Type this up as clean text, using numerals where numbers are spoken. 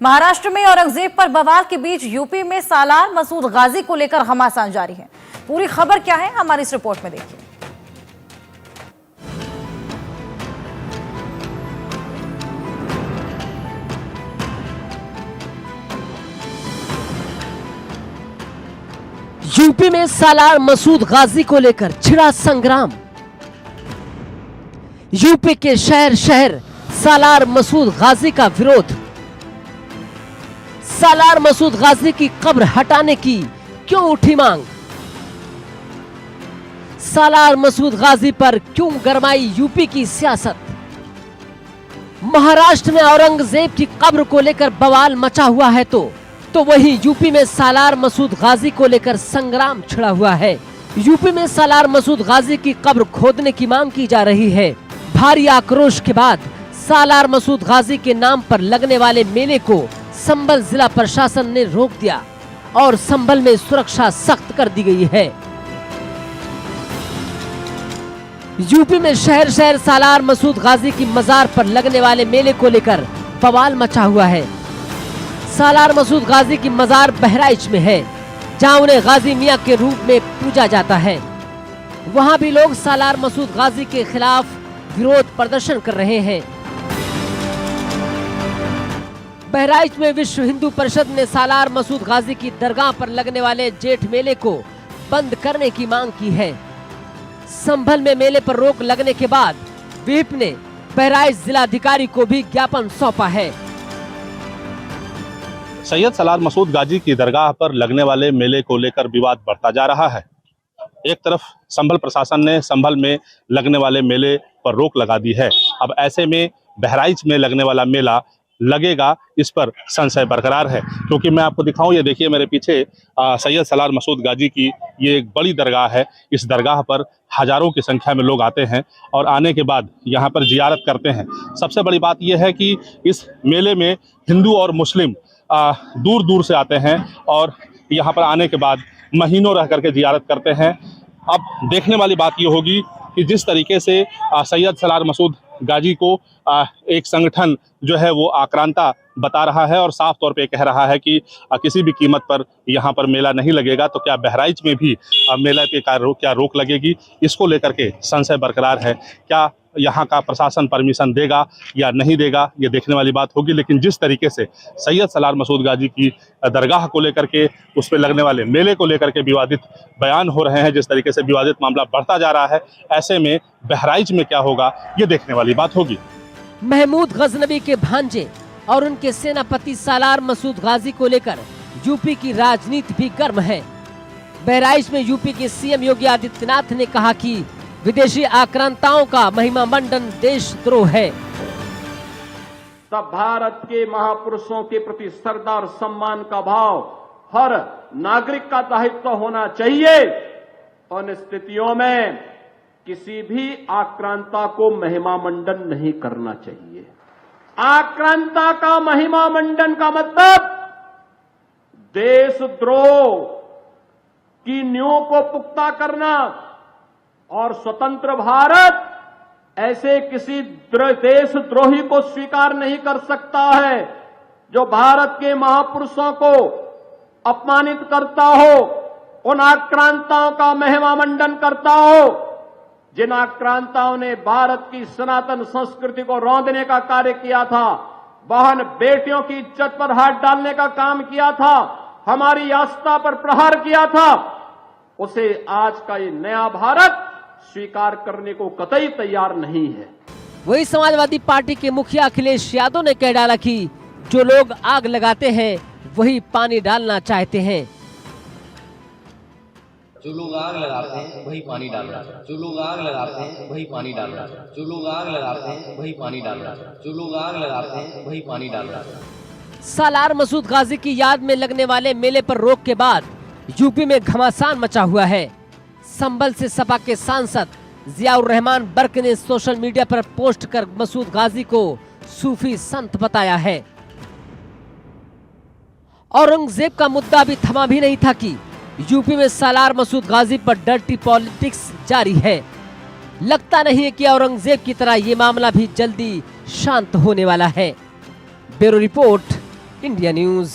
महाराष्ट्र में औरंगजेब पर बवाल के बीच यूपी में सालार मसूद गाजी को लेकर घमासान जारी है। पूरी खबर क्या है हमारी इस रिपोर्ट में देखिए। यूपी में सालार मसूद गाजी को लेकर छिड़ा संग्राम। यूपी के शहर शहर सालार मसूद गाजी का विरोध। सालार मसूद गाजी की कब्र हटाने की क्यों उठी मांग? सालार मसूद गाजी पर क्यों गरमाई यूपी की सियासत? महाराष्ट्र में औरंगजेब की कब्र को लेकर बवाल मचा हुआ है तो वहीं यूपी में सालार मसूद गाजी को लेकर संग्राम छिड़ा हुआ है। यूपी में सालार मसूद गाजी की कब्र खोदने की मांग की जा रही है। भारी आक्रोश के बाद सालार मसूद गाजी के नाम पर लगने वाले मेले को संभल जिला प्रशासन ने रोक दिया और संभल में सुरक्षा सख्त कर दी गई है। यूपी में शहर शहर सालार मसूद गाजी की मजार पर लगने वाले मेले को लेकर बवाल मचा हुआ है। सालार मसूद गाजी की मजार बहराइच में है, जहां उन्हें गाजी मियां के रूप में पूजा जाता है। वहां भी लोग सालार मसूद गाजी के खिलाफ विरोध प्रदर्शन कर रहे हैं। बहराइच में विश्व हिंदू परिषद ने सालार मसूद गाजी की दरगाह पर लगने वाले जेठ मेले को बंद करने की मांग की है। संभल में मेले पर रोक लगने के बाद व्हिप ने बहराइच जिलाधिकारी को भी ज्ञापन सौंपा है। सैयद सालार मसूद गाजी की दरगाह पर लगने वाले मेले को लेकर विवाद बढ़ता जा रहा है। एक तरफ संभल प्रशासन ने संभल में लगने वाले मेले पर रोक लगा दी है। अब ऐसे में बहराइच में लगने वाला मेला लगेगा, इस पर संशय बरकरार है। क्योंकि मैं आपको दिखाऊं, ये देखिए मेरे पीछे सैयद सालार मसूद गाजी की ये एक बड़ी दरगाह है। इस दरगाह पर हजारों की संख्या में लोग आते हैं और आने के बाद यहाँ पर जियारत करते हैं। सबसे बड़ी बात यह है कि इस मेले में हिंदू और मुस्लिम दूर दूर से आते हैं और यहाँ पर आने के बाद महीनों रह करके जियारत करते हैं। अब देखने वाली बात ये होगी कि जिस तरीके से सैयद सालार मसूद गाजी को एक संगठन जो है वो आक्रांता बता रहा है और साफ तौर पे कह रहा है कि किसी भी कीमत पर यहाँ पर मेला नहीं लगेगा, तो क्या बहराइच में भी मेला के क्या रोक लगेगी? इसको लेकर के संशय बरकरार है। क्या यहाँ का प्रशासन परमिशन देगा या नहीं देगा, ये देखने वाली बात होगी। लेकिन जिस तरीके से सैयद सालार मसूद गाजी की दरगाह को लेकर के, उस पर लगने वाले मेले को लेकर के विवादित बयान हो रहे हैं, जिस तरीके से विवादित मामला बढ़ता जा रहा है, ऐसे में बहराइच में क्या होगा ये देखने वाली बात होगी। महमूद गजनवी के भांजे और उनके सेनापति सालार मसूद गाजी को लेकर यूपी की राजनीति भी गर्म है। बहराइच में यूपी के सीएम योगी आदित्यनाथ ने कहा कि विदेशी आक्रांताओं का महिमा मंडन देशद्रोह है। तब भारत के महापुरुषों के प्रति श्रद्धा और सम्मान का भाव हर नागरिक का दायित्व होना चाहिए। उन स्थितियों में किसी भी आक्रांता को महिमा मंडन नहीं करना चाहिए। आक्रांता का महिमा मंडन का मतलब देशद्रोह की नींव को पुख्ता करना, और स्वतंत्र भारत ऐसे किसी देशद्रोही को स्वीकार नहीं कर सकता है जो भारत के महापुरुषों को अपमानित करता हो, उन आक्रांताओं का महिमा मंडन करता हो, जिन आक्रांताओं ने भारत की सनातन संस्कृति को रौंदने का कार्य किया था, बहन बेटियों की इज्जत पर हाथ डालने का काम किया था, हमारी आस्था पर प्रहार किया था, उसे आज का ये नया भारत स्वीकार करने को कतई तैयार नहीं है। वही समाजवादी पार्टी के मुखिया अखिलेश यादव ने कह डाला कि जो लोग आग लगाते हैं वही पानी डालना चाहते हैं। जो लोग आग लगाते हैं वही पानी डाल रहा है। जो लोग आग लगाते हैं वही पानी डाल रहा है। जो लोग आग लगाते हैं वही पानी डाल रहा है। जो लोग आग लगाते हैं वही पानी डाल रहा है। सालार मसूद गाजी की याद में लगने वाले मेले पर रोक के बाद यूपी में घमासान मचा हुआ है। संभल से सपा के सांसद जियाउर रहमान बर्क ने सोशल मीडिया पर पोस्ट कर मसूद गाजी को सूफी संत बताया है। औरंगजेब का मुद्दा भी थमा भी नहीं था कि यूपी में सालार मसूद गाजी पर डर्टी पॉलिटिक्स जारी है। लगता नहीं है कि औरंगजेब की तरह ये मामला भी जल्दी शांत होने वाला है। Bureau report, India news.